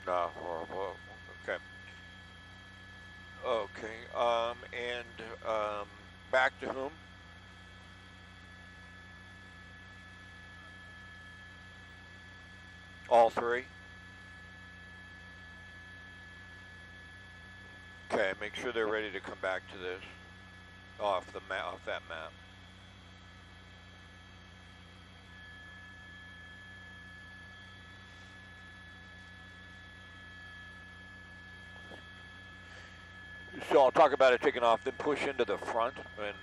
No, horrible. Okay. Okay. And back to whom? All three. Okay. Make sure they're ready to come back to this off the map, off that map. So I'll talk about it taking off, then push into the front and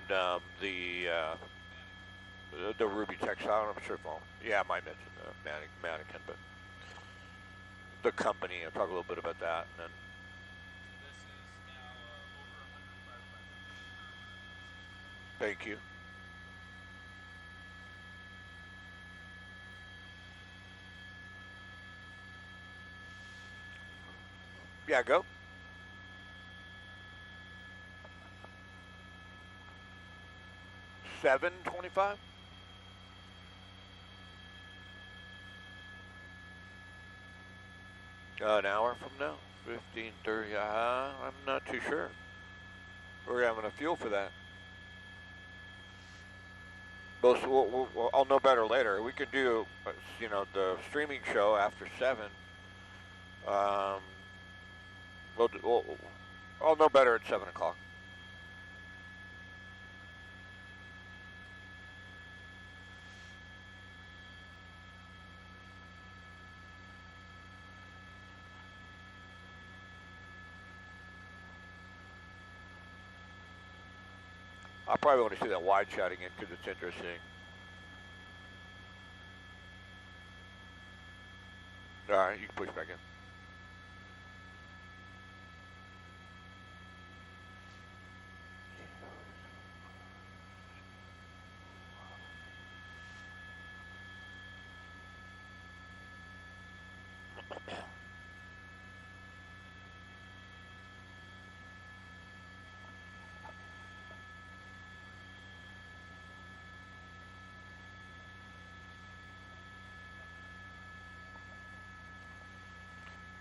the Ruby textile. I'm sure if I'll, yeah, I might mention the mannequin, but the company. I'll talk a little bit about that, and then thank you. Yeah, go. 7:25. An hour from now. 15:30. I'm not too sure. We're having a fuel for that. I'll know better later. We could do, the streaming show after 7. Um, we'll, I'll know better at 7 o'clock. I probably want to see that wide shot again because it's interesting. All right, you can push back in.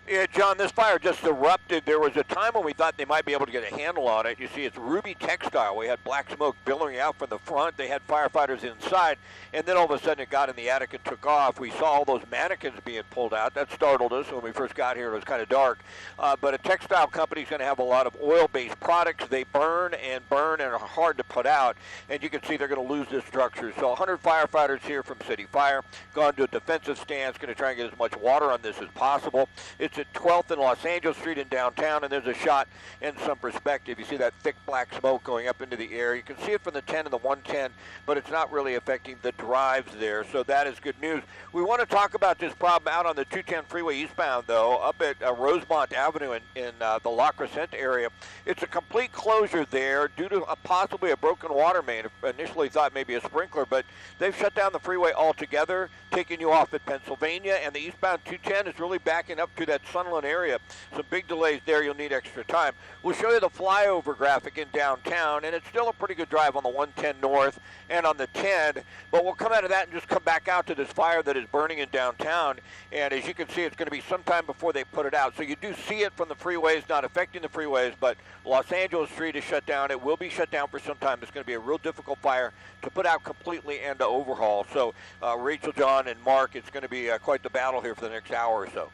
Yeah, John, this fire just erupted. There was a time when we thought they might be able to get a handle on it. You see, it's Ruby Textile. We had black smoke billowing out from the front. They had firefighters inside, and then all of a sudden it got in the attic and took off. We saw all those mannequins being pulled out. That startled us when we first got here. It was kind of dark. But a textile company is going to have a lot of oil-based products. They burn and are hard to put out, and you can see they're going to lose this structure. So 100 firefighters here from City Fire, gone to a defensive stance, going to try and get as much water on this as possible. It's at 12th and Los Angeles Street in downtown, and there's a shot and some perspective. You see that thick black smoke going up into the air. You can see it from the 10 and the 110, but it's not really affecting the drives there, so that is good news. We want to talk about this problem out on the 210 freeway eastbound, though, up at Rosemont Avenue in the La Crescenta area. It's a complete closure there due to possibly a broken water main. Initially thought maybe a sprinkler, but they've shut down the freeway altogether, taking you off at Pennsylvania, and the eastbound 210 is really backing up to that Sunland area. Some big delays there. You'll need extra time. We'll show you the flyover graphic in downtown, and it's still a pretty good drive on the 110 north and on the 10, but we'll come out of that and just come back out to this fire that is burning in downtown, and as you can see, it's going to be sometime before they put it out. So you do see it from the freeways, not affecting the freeways, but Los Angeles Street is shut down. It will be shut down for some time. It's going to be a real difficult fire to put out completely and to overhaul. So Rachel, John, and Mark, it's going to be quite the battle here for the next hour or so.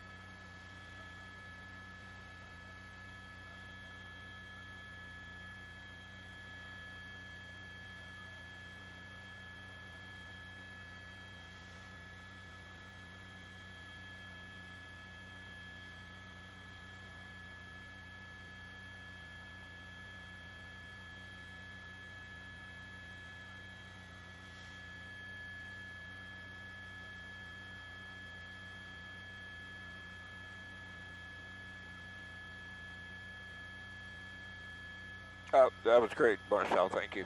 That was great, Marcel. Thank you.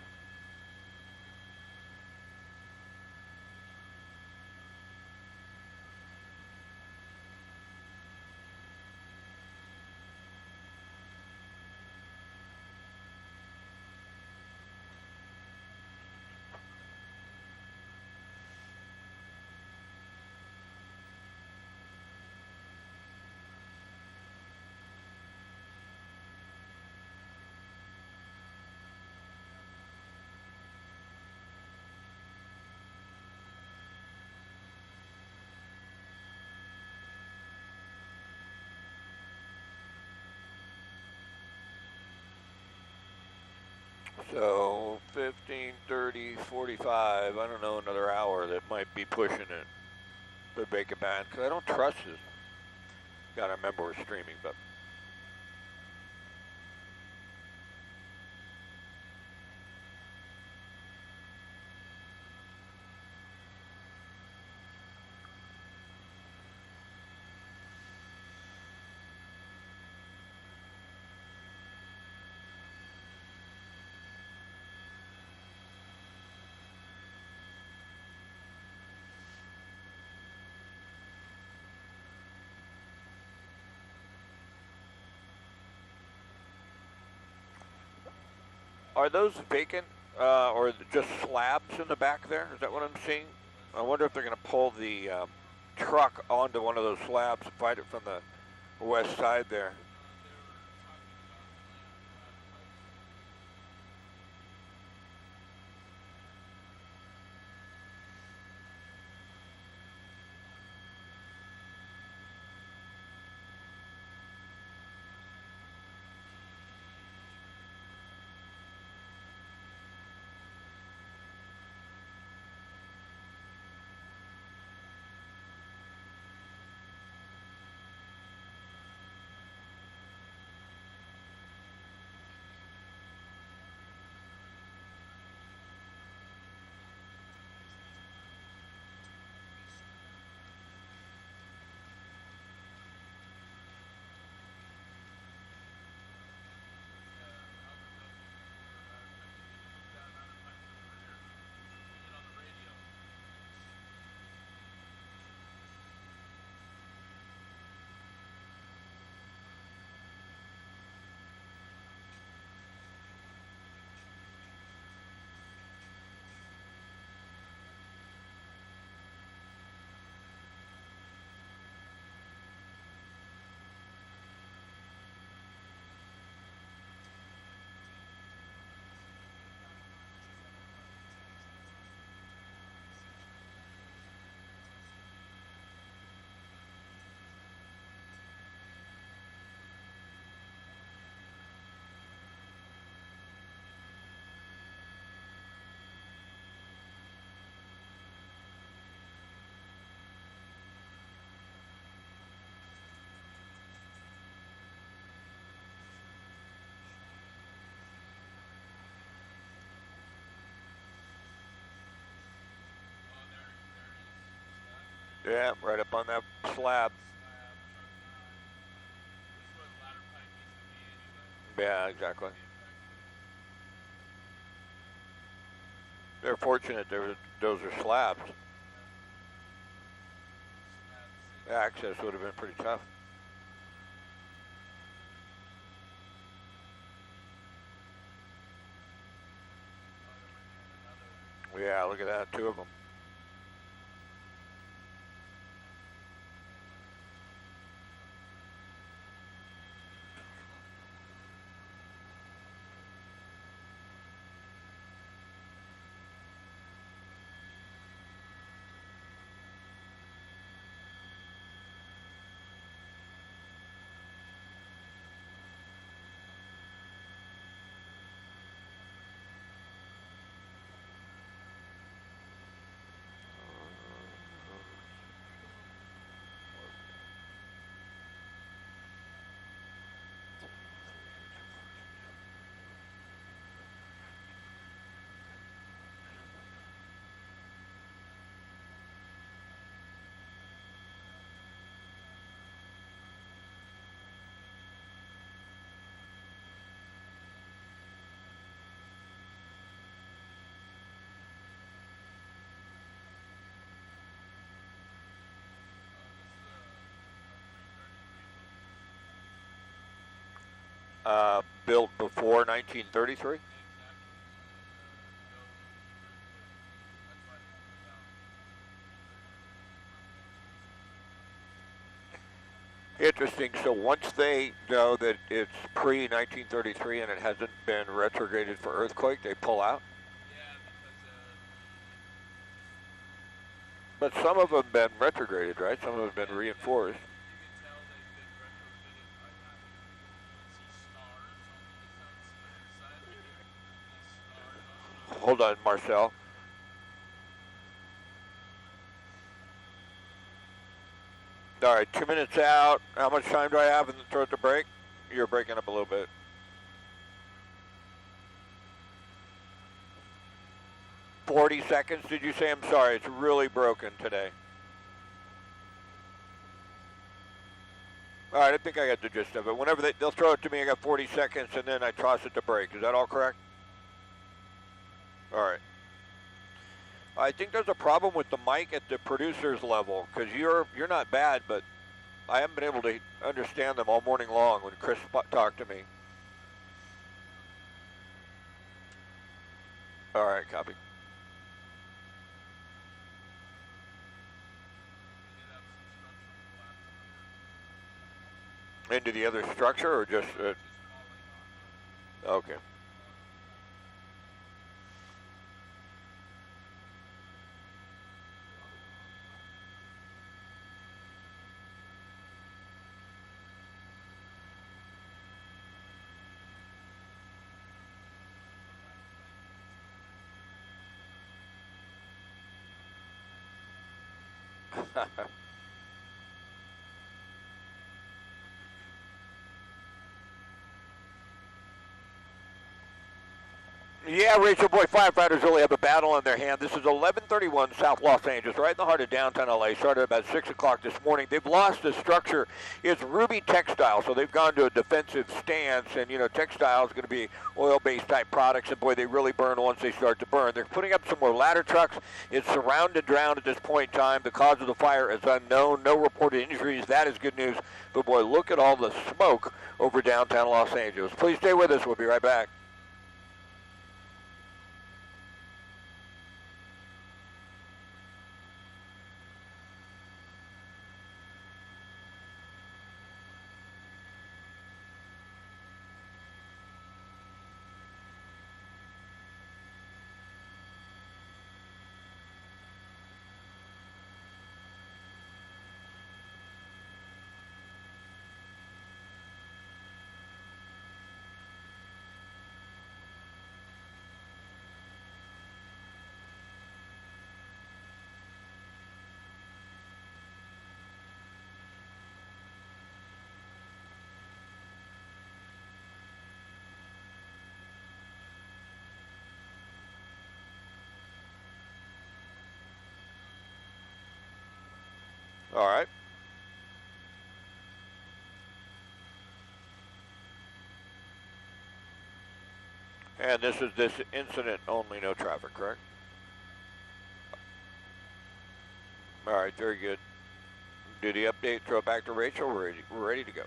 So 15, 30, 45, I don't know, another hour that might be pushing it. The Bacon Band, because I don't trust this. Gotta remember we're streaming, but. Are those vacant or just slabs in the back there? Is that what I'm seeing? I wonder if they're going to pull the truck onto one of those slabs and fight it from the west side there. Yeah, right up on that slab. Yeah, exactly. They're fortunate those are slabs. Access would have been pretty tough. Yeah, look at that, two of them. Built before 1933. Interesting. So once they know that it's pre-1933 and it hasn't been retrograded for earthquake, they pull out. But some of them have been retrograded, right? Some of them have been reinforced. Hold on, Marcel. All right, 2 minutes out. How much time do I have in the throat to break? You're breaking up a little bit. 40 seconds, did you say? I'm sorry, it's really broken today. All right, I think I got the gist of it. Whenever they'll throw it to me, I got 40 seconds, and then I toss it to break. Is that all correct? All right. I think there's a problem with the mic at the producer's level, because you're not bad, but I haven't been able to understand them all morning long when Chris talked to me. All right, copy. Into the other structure, or just... okay. Yeah, Rachel, boy, firefighters really have a battle on their hand. This is 1131 South Los Angeles, right in the heart of downtown LA. Started about 6 o'clock this morning. They've lost the structure. It's Ruby Textile, so they've gone to a defensive stance. And, you know, textile is going to be oil-based type products. And, boy, they really burn once they start to burn. They're putting up some more ladder trucks. It's surrounded drowned at this point in time. The cause of the fire is unknown. No reported injuries. That is good news. But, boy, look at all the smoke over downtown Los Angeles. Please stay with us. We'll be right back. All right. And this is this incident only, no traffic, correct? All right, very good. Do the update, throw it back to Rachel. We're ready to go.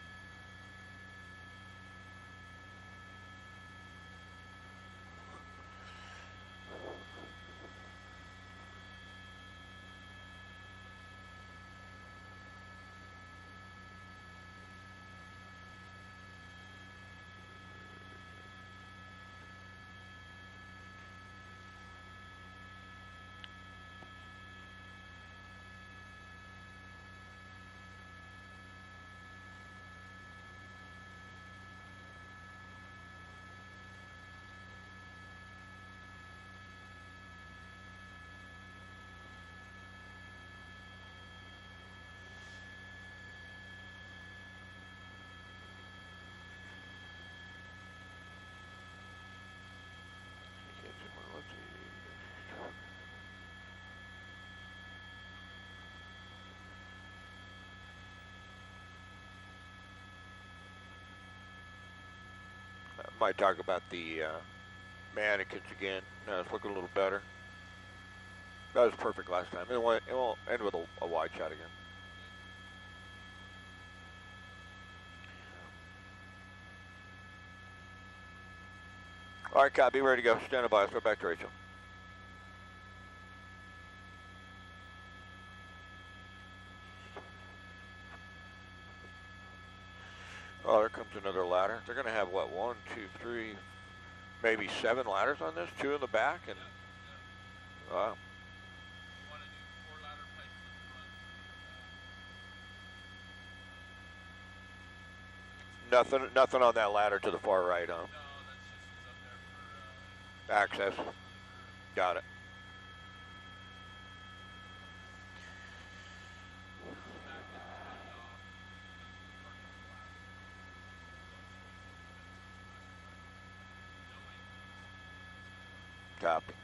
Might talk about the mannequins again. No, it's looking a little better. That was perfect last time. It won't end with a wide shot again. All right, copy. Ready to go. Stand by. Let's go back to Rachel. Oh, there comes another ladder. They're going to have, what, 1, 2, 3, maybe 7 ladders on this, 2 in the back, and wow. Nothing on that ladder to the far right, huh? No, that's just up there for access. Got it. Copy.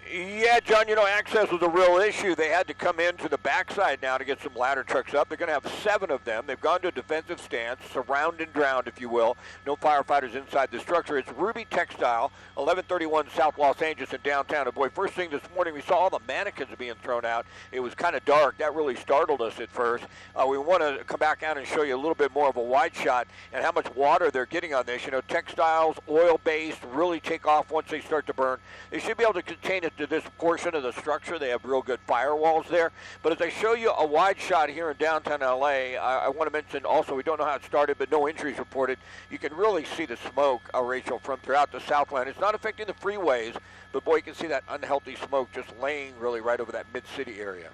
Yeah, John, access was a real issue. They had to come into the backside now to get some ladder trucks up. They're going to have 7 of them. They've gone to a defensive stance, surround and drowned, if you will. No firefighters inside the structure. It's Ruby Textile, 1131 South Los Angeles in downtown. And boy, first thing this morning, we saw all the mannequins being thrown out. It was kind of dark. That really startled us at first. We want to come back out and show you a little bit more of a wide shot and how much water they're getting on this. Textiles, oil-based, really take off once they start to burn. They should be able to contain it to this portion of the structure. They have real good firewalls there. But as I show you a wide shot here in downtown LA, I want to mention also, we don't know how it started, but no injuries reported. You can really see the smoke, Rachel, from throughout the Southland. It's not affecting the freeways, but boy, you can see that unhealthy smoke just laying really right over that mid-city area.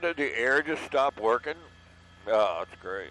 Did the air just stop working? Oh, that's great.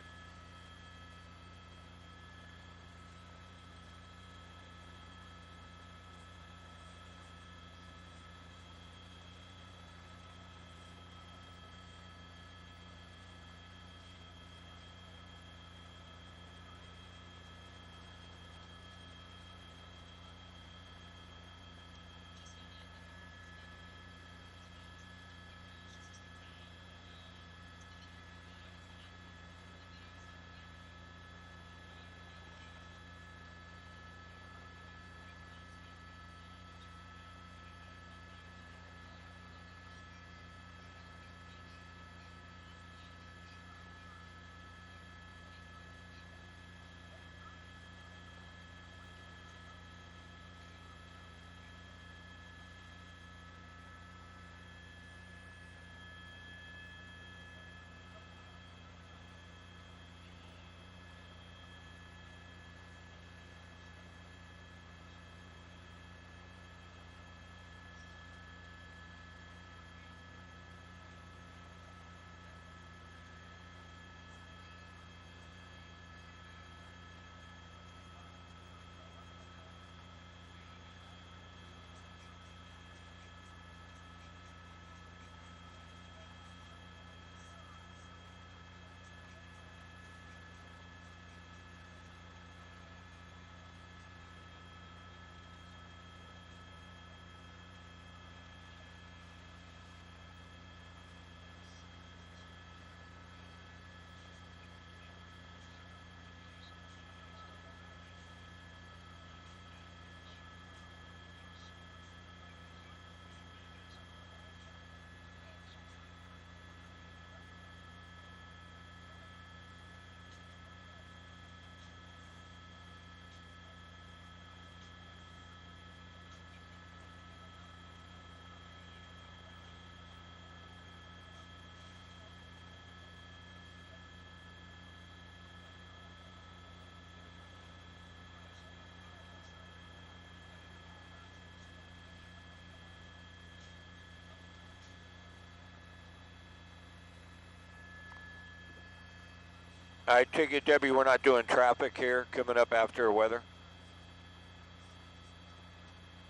I take it, Debbie, we're not doing traffic here coming up after weather?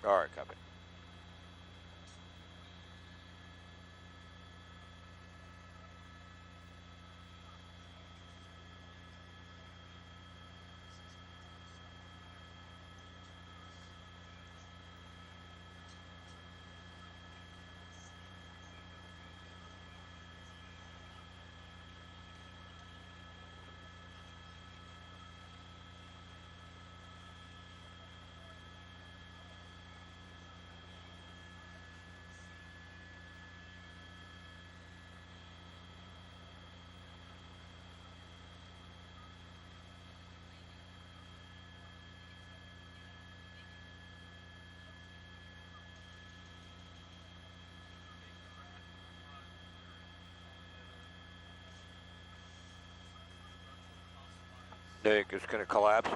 All right, copy. Think it's going to collapse?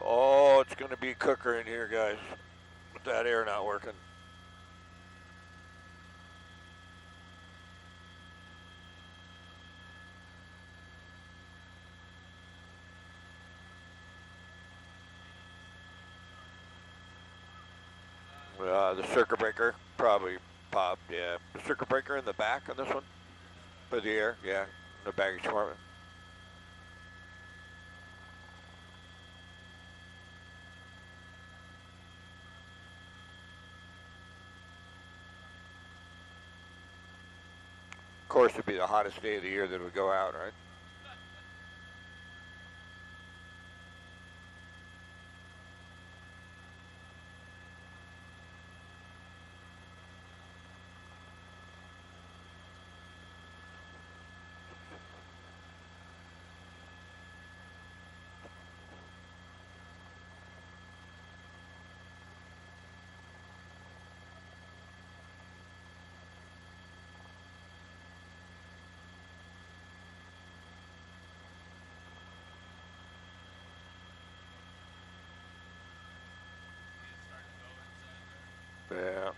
Oh, it's going to be cooker in here, guys, with that air not working. The circuit breaker probably popped, yeah. The circuit breaker in the back on this one? For the air, yeah, in the baggage compartment. Of course, it'd be the hottest day of the year that would go out, right? Yeah.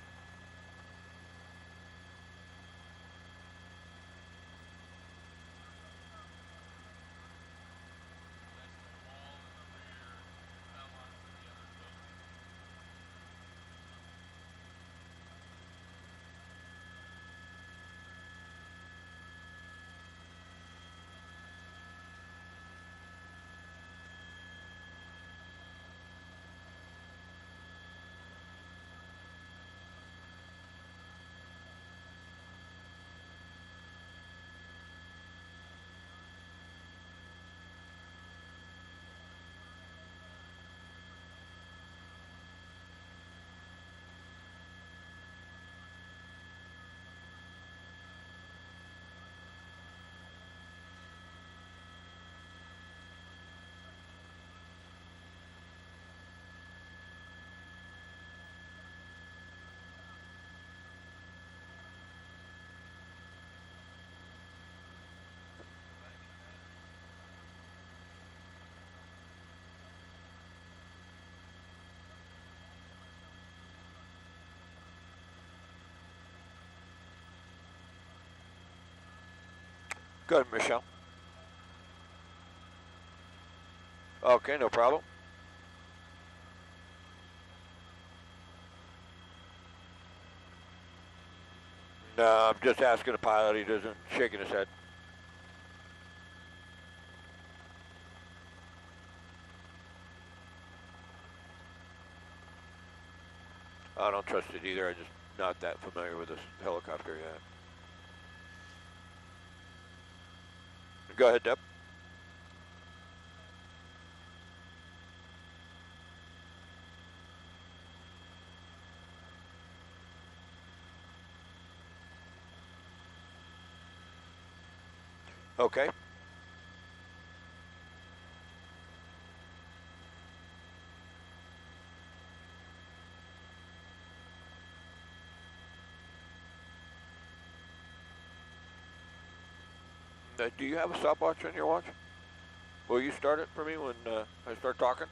Go ahead, Michelle. Okay, no problem. No, I'm just asking the pilot. He doesn't shaking his head. I don't trust it either. I'm just not that familiar with this helicopter yet. Go ahead, Deb. Okay. Do you have a stopwatch on your watch? Will you start it for me when I start talking?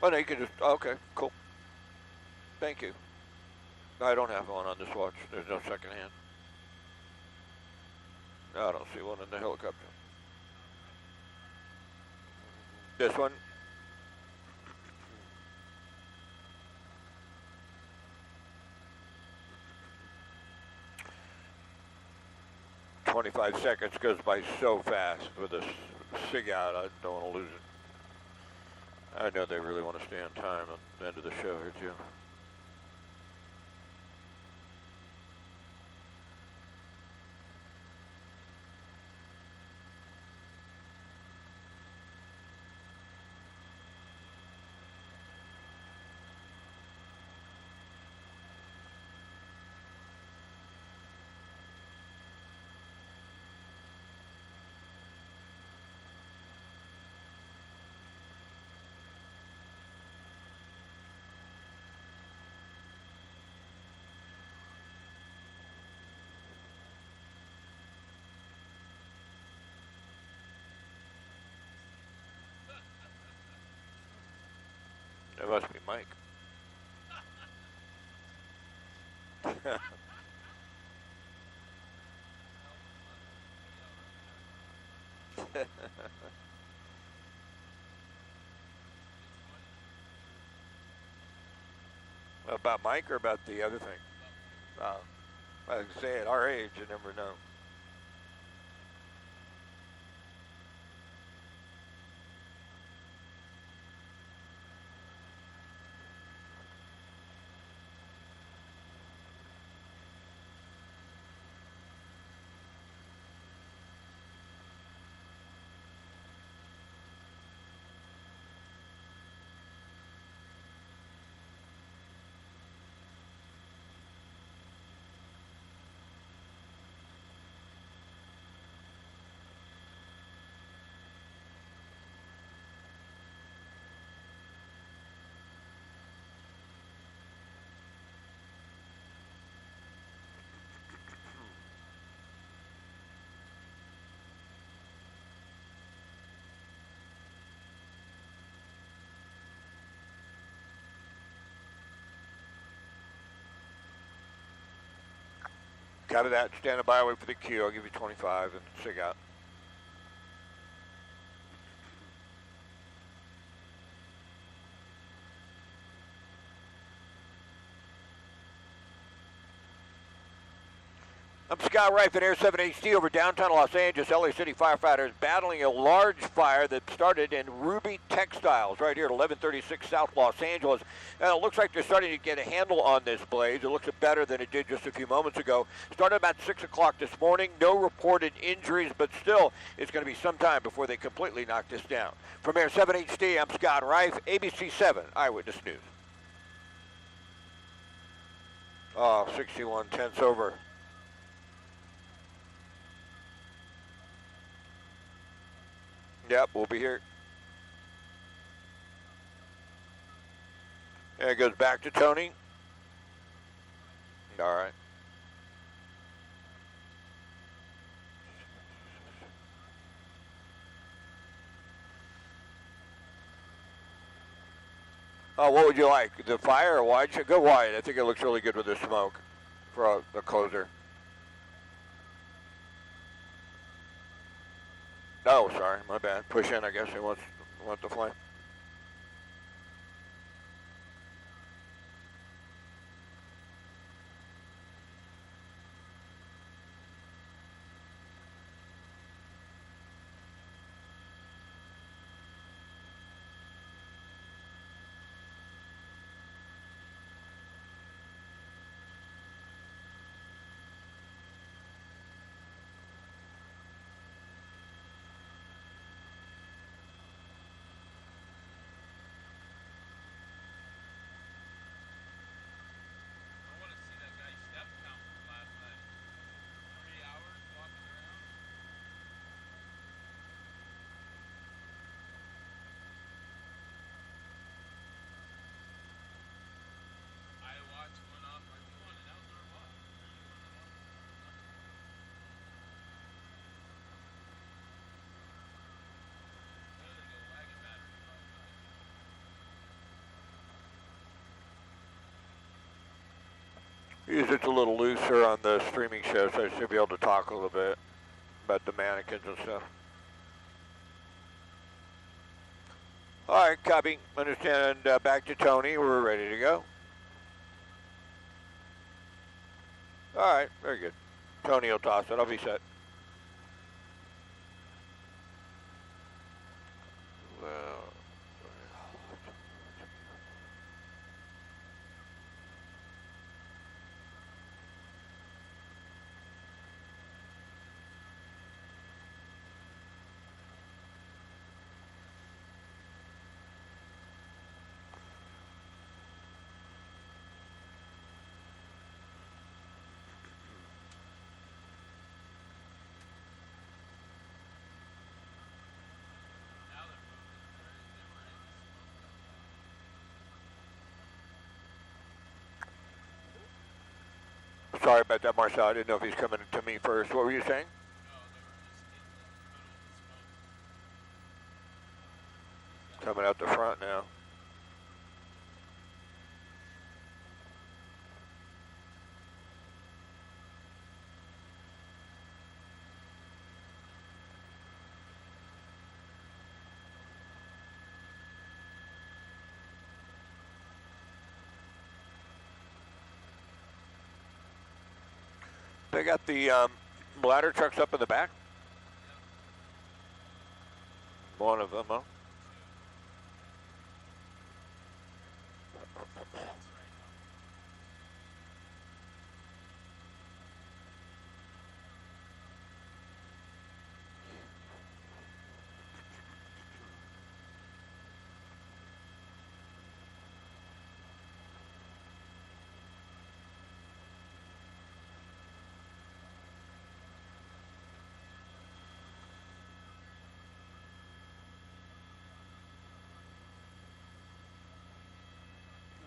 Oh, no, you can just, okay, cool. Thank you. I don't have one on this watch. There's no second hand. No, I don't see one in the helicopter. This one? "25 seconds goes by so fast with this SIG out. I don't want to lose it. I know they really want to stay on time at the end of the show here, too. It must be Mike. About Mike or about the other thing? I was say at our age, you never know. Copy that. Stand by, wait for the cue. I'll give you 25 and SIG out. I'm Scott Reif at Air 7 HD over downtown Los Angeles. LA City firefighters battling a large fire that started in Ruby Textiles right here at 1136 South Los Angeles. And it looks like they're starting to get a handle on this blaze. It looks better than it did just a few moments ago. Started about 6 o'clock this morning. No reported injuries, but still it's going to be some time before they completely knock this down. From Air 7 HD, I'm Scott Reif, ABC 7 Eyewitness News. 61 tenths over. Yep, we'll be here. And it goes back to Tony. All right. What would you like? The fire or wide? Go wide. I think it looks really good with the smoke for a closer. Oh, sorry, my bad. Push in, I guess he wants the flame. Usually it's a little looser on the streaming show, so I should be able to talk a little bit about the mannequins and stuff. All right, copy. Understand. Back to Tony. We're ready to go. All right, very good. Tony will toss it. I'll be set. Well, sorry about that, Marcel. I didn't know if he's coming to me first. What were you saying? Coming out the front now. They got the ladder trucks up in the back? One of them, huh?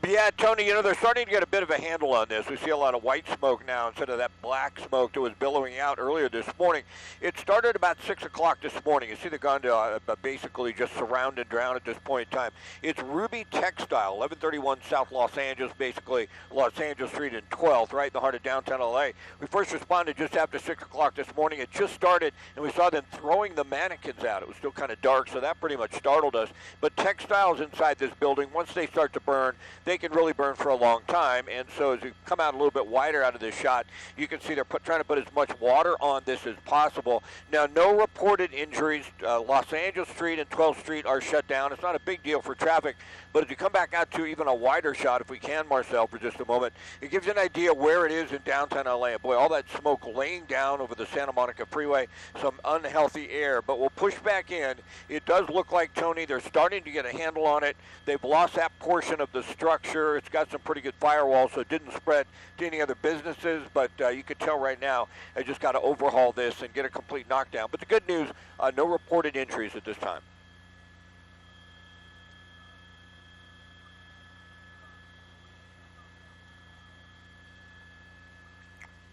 Yeah, Tony, you know, they're starting to get a bit of a handle on this. We see a lot of white smoke now instead of that black smoke that was billowing out earlier this morning. It started about 6 o'clock this morning. You see the gondola basically just surround and drown at this point in time. It's Ruby Textile, 1131 South Los Angeles, basically Los Angeles Street and 12th, right in the heart of downtown LA. We first responded just after 6 o'clock this morning. It just started, and we saw them throwing the mannequins out. It was still kind of dark, so that pretty much startled us. But textiles inside this building, once they start to burn, they can really burn for a long time, and so as you come out a little bit wider out of this shot, you can see they're trying to put as much water on this as possible. Now, no reported injuries. Los Angeles Street and 12th Street are shut down. It's not a big deal for traffic, but as you come back out to even a wider shot, if we can, Marcel, for just a moment, it gives you an idea where it is in downtown LA. Boy, all that smoke laying down over the Santa Monica Freeway, some unhealthy air, but we'll push back in. It does look like, Tony, they're starting to get a handle on it. They've lost that portion of the structure. It's got some pretty good firewalls, so it didn't spread to any other businesses, but you can tell right now I just got to overhaul this and get a complete knockdown. But the good news, no reported injuries at this time.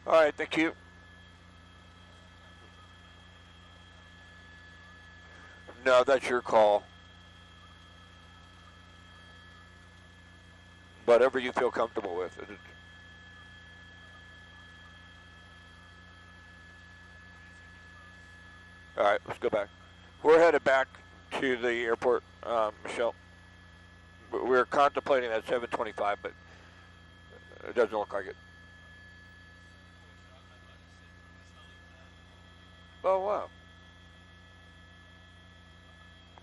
All right, thank you. No, that's your call. Whatever you feel comfortable with. All right, let's go back. We're headed back to the airport, Michelle. We're contemplating that 725, but it doesn't look like it. Oh, wow.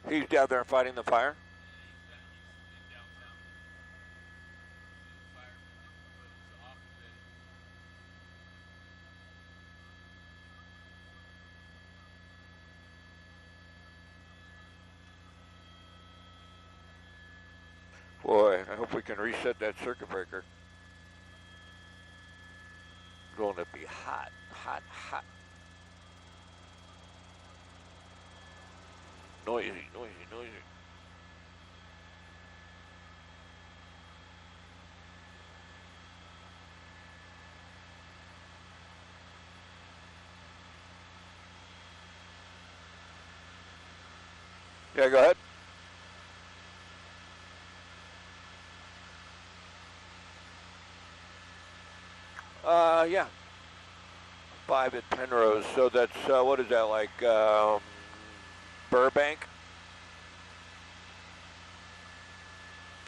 He's down there fighting the fire? Boy, I hope we can reset that circuit breaker. Going to be hot, hot, hot. Noisy, noisy, noisy. Yeah, go ahead. Yeah. 5 at Penrose. So that's, what is that, like, Burbank?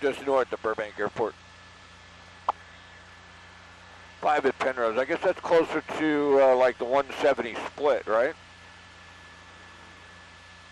Just north of Burbank Airport. 5 at Penrose. I guess that's closer to, like the 170 split, right?